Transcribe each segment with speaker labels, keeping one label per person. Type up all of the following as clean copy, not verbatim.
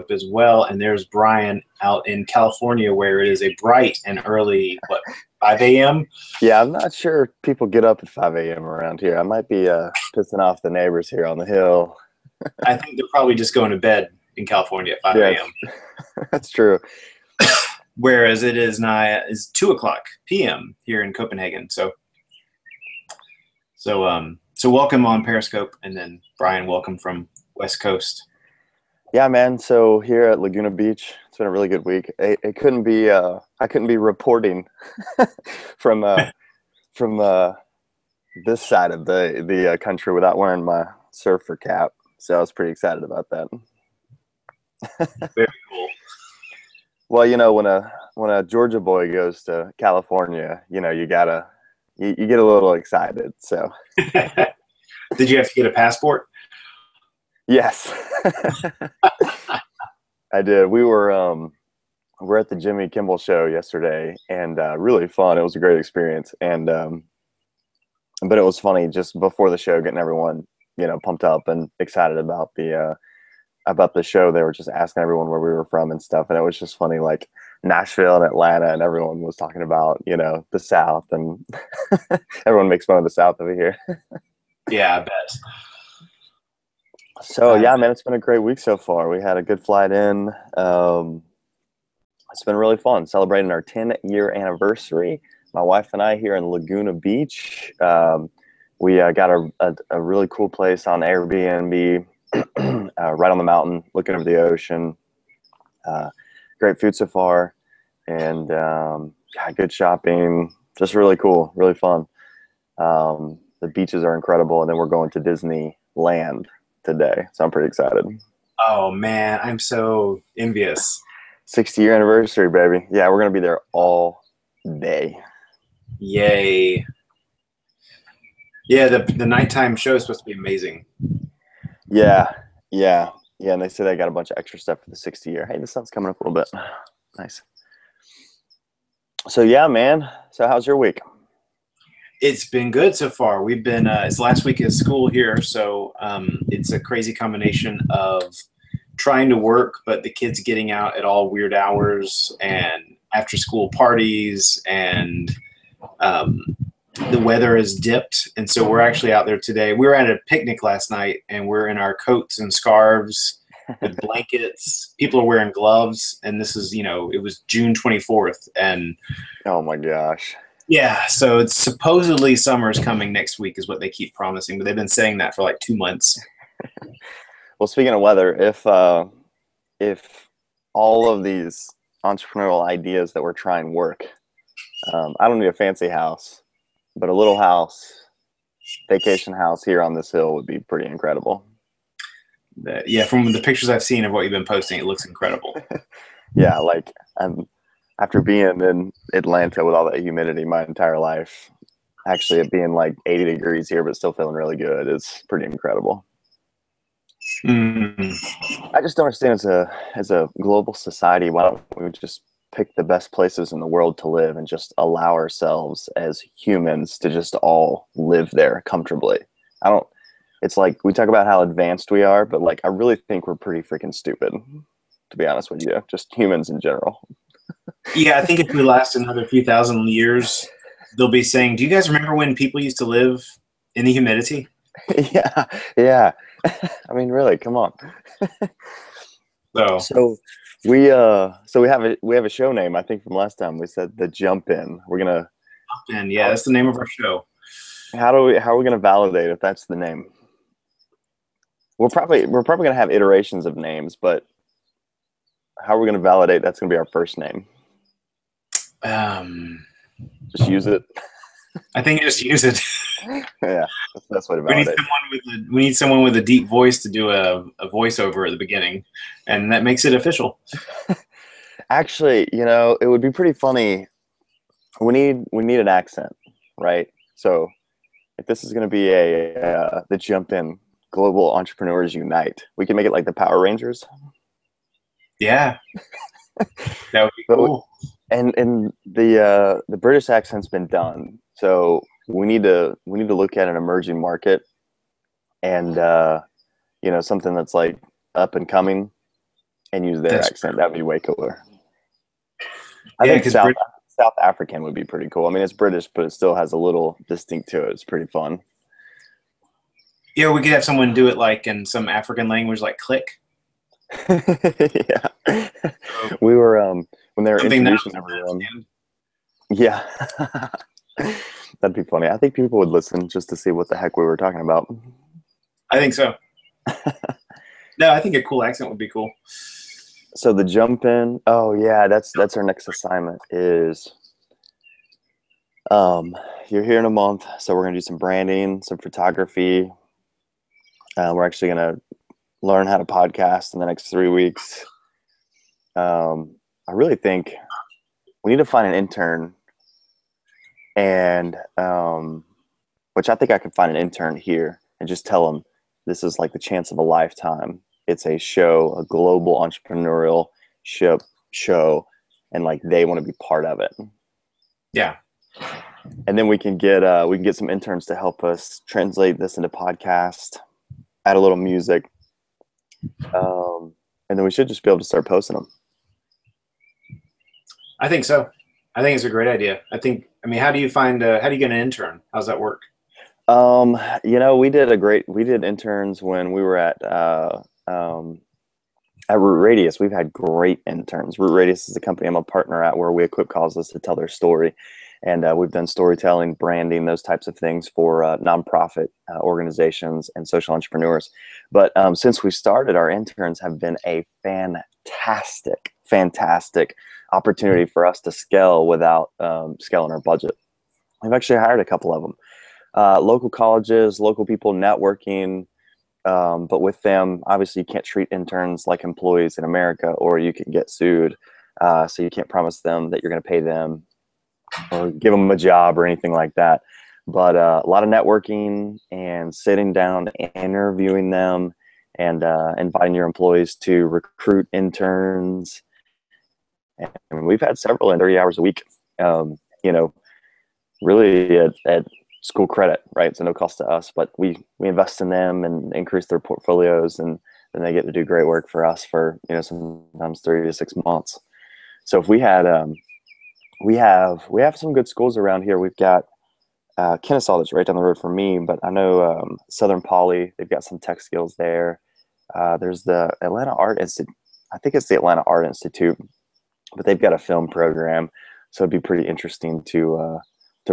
Speaker 1: Periscope as well. And there's Brian out in California, where it is a bright and early, 5 a.m.?
Speaker 2: Yeah, I'm not sure if people get up at 5 a.m. around here. I might be pissing off the neighbors here on the hill.
Speaker 1: I think they're probably just going to bed in California at 5
Speaker 2: Yes,
Speaker 1: a.m.
Speaker 2: that's true.
Speaker 1: Whereas it is 2 o'clock p.m. here in Copenhagen. So welcome on Periscope, and then Brian, welcome from West Coast.
Speaker 2: Yeah, man. So here at Laguna Beach, it's been a really good week. It couldn't be. I couldn't be reporting from this side of the country without wearing my surfer cap. So I was pretty excited about that.
Speaker 1: Very cool.
Speaker 2: Well, when a Georgia boy goes to California, you get a little excited. So
Speaker 1: Did you have to get a passport?
Speaker 2: yes, I did. We're at the Jimmy Kimmel show yesterday, and really fun. It was a great experience, and but it was funny just before the show, getting everyone pumped up and excited about the show. They were just asking everyone where we were from and stuff, and it was just funny, like Nashville and Atlanta, and everyone was talking about the South, and everyone makes fun of the South over here.
Speaker 1: Yeah, I bet.
Speaker 2: So yeah, man, it's been a great week so far. We had a good flight in. It's been really fun celebrating our 10-year anniversary. My wife and I here in Laguna Beach. We got a really cool place on Airbnb, right on the mountain, looking over the ocean. Great food so far, and good shopping. Just really cool, really fun. The beaches are incredible, and then we're going to Disneyland today, so I'm pretty excited.
Speaker 1: Oh man, I'm so envious.
Speaker 2: 60-year anniversary, baby. Yeah, we're gonna be there all day.
Speaker 1: Yay. Yeah, the nighttime show is supposed to be amazing.
Speaker 2: Yeah, and they say they got a bunch of extra stuff for the 60-year. Hey, the sun's coming up a little bit. Nice. So yeah, man. So how's your week?
Speaker 1: It's been good so far. We've been it's last week of school here, so it's a crazy combination of trying to work, but the kids getting out at all weird hours, and after school parties, and the weather has dipped, and so we're actually out there today. We were at a picnic last night, and we're in our coats and scarves with blankets. People are wearing gloves, and this is, it was June 24th, and
Speaker 2: oh my gosh.
Speaker 1: Yeah, so it's supposedly summer's coming next week is what they keep promising, but they've been saying that for like 2 months.
Speaker 2: Well, speaking of weather, if all of these entrepreneurial ideas that we're trying work, I don't need a fancy house, but a little house, vacation house here on this hill would be pretty incredible.
Speaker 1: Yeah, from the pictures I've seen of what you've been posting, it looks incredible.
Speaker 2: Yeah, like after being in Atlanta with all that humidity my entire life, actually it being like 80 degrees here but still feeling really good is pretty incredible. I just don't understand, as a global society, why don't we just pick the best places in the world to live and just allow ourselves as humans to just all live there comfortably? It's like we talk about how advanced we are, but like I really think we're pretty freaking stupid, to be honest with you, just humans in general.
Speaker 1: Yeah, I think if we last another few thousand years, they'll be saying, do you guys remember when people used to live in the humidity?
Speaker 2: Yeah. I mean, really, come on. So we have a show name, I think, from last time. We said The Jump In. We're gonna
Speaker 1: Jump In. Yeah, that's the name of our show.
Speaker 2: How are we gonna validate if that's the name? We're probably gonna have iterations of names, but how are we gonna validate that's gonna be our first name? Just use it.
Speaker 1: I think just use it.
Speaker 2: Yeah, that's the best way to validate.
Speaker 1: We need someone with a deep voice to do a voiceover at the beginning, and that makes it official.
Speaker 2: Actually, it would be pretty funny. We need an accent, right? So if this is going to be the Jump In Global Entrepreneurs Unite, we can make it like the Power Rangers.
Speaker 1: Yeah, that would be cool.
Speaker 2: And the British accent's been done, so we need to look at an emerging market, and something that's like up and coming, and use their
Speaker 1: That's
Speaker 2: accent. That'd be way cooler. I
Speaker 1: yeah,
Speaker 2: think
Speaker 1: because
Speaker 2: South African would be pretty cool. I mean, it's British, but it still has a little distinct to it. It's pretty fun.
Speaker 1: yeah, we could have someone do it like in some African language, like click.
Speaker 2: Yeah.
Speaker 1: So
Speaker 2: We were when they were
Speaker 1: something that
Speaker 2: introducing everyone. Yeah. That'd be funny. I think people would listen just to see what the heck we were talking about.
Speaker 1: I think so. No, I think a cool accent would be cool.
Speaker 2: So the jump in, oh yeah, that's our next assignment is you're here in a month, so we're gonna do some branding, some photography. We're actually gonna learn how to podcast in the next 3 weeks. I really think we need to find an intern, and which I think I could find an intern here and just tell them this is like the chance of a lifetime. It's a show, a global entrepreneurial show, and like they want to be part of it.
Speaker 1: Yeah.
Speaker 2: And then we can get some interns to help us translate this into podcast, add a little music, and then we should just be able to start posting them.
Speaker 1: I think so. I think it's a great idea. I mean, how do you get an intern? How's that work?
Speaker 2: We did interns when we were at Root Radius. We've had great interns. Root Radius is a company I'm a partner at where we equip causes to tell their story. And we've done storytelling, branding, those types of things for nonprofit organizations and social entrepreneurs. But since we started, our interns have been a fantastic opportunity for us to scale without scaling our budget. We've actually hired a couple of them. Local colleges, local people networking. But with them, obviously, you can't treat interns like employees in America or you can get sued. So you can't promise them that you're going to pay them or give them a job or anything like that. But a lot of networking and sitting down, interviewing them, and inviting your employees to recruit interns. And we've had several in 30 hours a week, really at school credit, right? So no cost to us, but we invest in them and increase their portfolios, and then they get to do great work for us for, sometimes 3 to 6 months. So if we had, we have some good schools around here. We've got Kennesaw that's right down the road from me, but I know Southern Poly, they've got some tech skills there. There's the Atlanta Art Institute. I think it's the Atlanta Art Institute, but they've got a film program. So it'd be pretty interesting to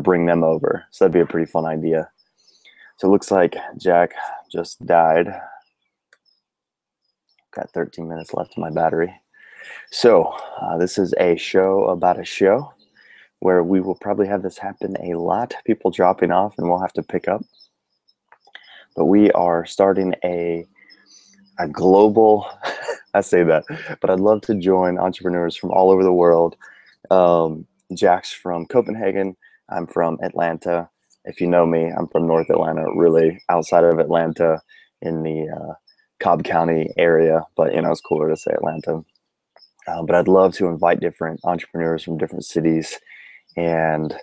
Speaker 2: bring them over. So that'd be a pretty fun idea. So it looks like Jack just died. Got 13 minutes left in my battery. So this is a show about a show where we will probably have this happen a lot. People dropping off and we'll have to pick up. But we are starting a global, I say that, but I'd love to join entrepreneurs from all over the world. Jack's from Copenhagen. I'm from Atlanta. If you know me, I'm from North Atlanta, really outside of Atlanta in the Cobb County area, but it's cooler to say Atlanta. But I'd love to invite different entrepreneurs from different cities and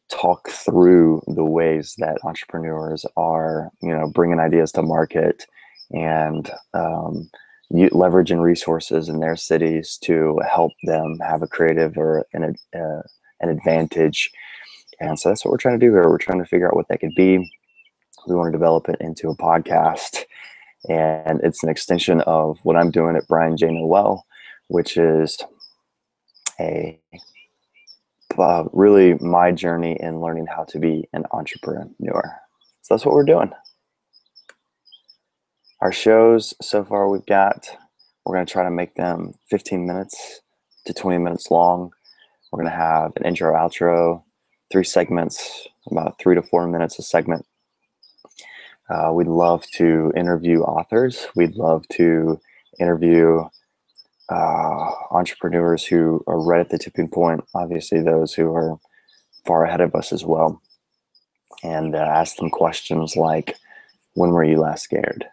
Speaker 2: talk through the ways that entrepreneurs are, bringing ideas to market and leveraging resources in their cities to help them have a creative or an advantage. And so that's what we're trying to do here. We're trying to figure out what that could be. We want to develop it into a podcast. And it's an extension of what I'm doing at Brian J. Noel, which is really my journey in learning how to be an entrepreneur. So that's what we're doing. Our shows so far we're going to try to make them 15 minutes to 20 minutes long. We're going to have an intro, outro, 3 segments, about 3 to 4 minutes a segment. We'd love to interview authors. We'd love to interview entrepreneurs who are right at the tipping point, obviously those who are far ahead of us as well, and ask them questions like, when were you last scared?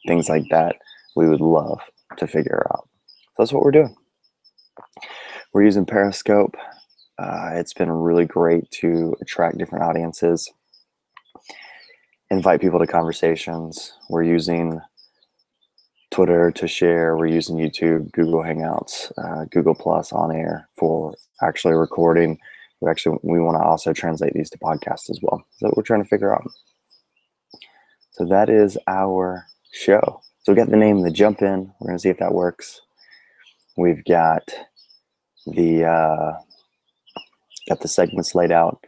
Speaker 2: Things like that we would love to figure out. So that's what we're doing. We're using Periscope. It's been really great to attract different audiences, invite people to conversations. We're using Twitter to share. We're using YouTube, Google Hangouts, Google Plus on air for actually recording. We want to also translate these to podcasts as well. So we're trying to figure out. So that is our show. So we got the name, the Jump In. We're going to see if that works. We've got the segments laid out.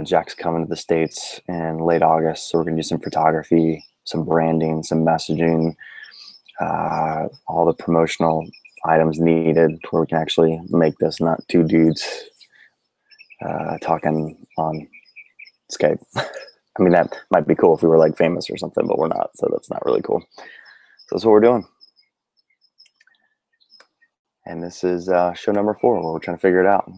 Speaker 2: Jack's coming to the States in late August, so we're going to do some photography, some branding, some messaging, all the promotional items needed where we can actually make this not two dudes talking on Skype. I mean, that might be cool if we were like famous or something, but we're not, so that's not really cool. So that's what we're doing. And this is show number 4 where we're trying to figure it out.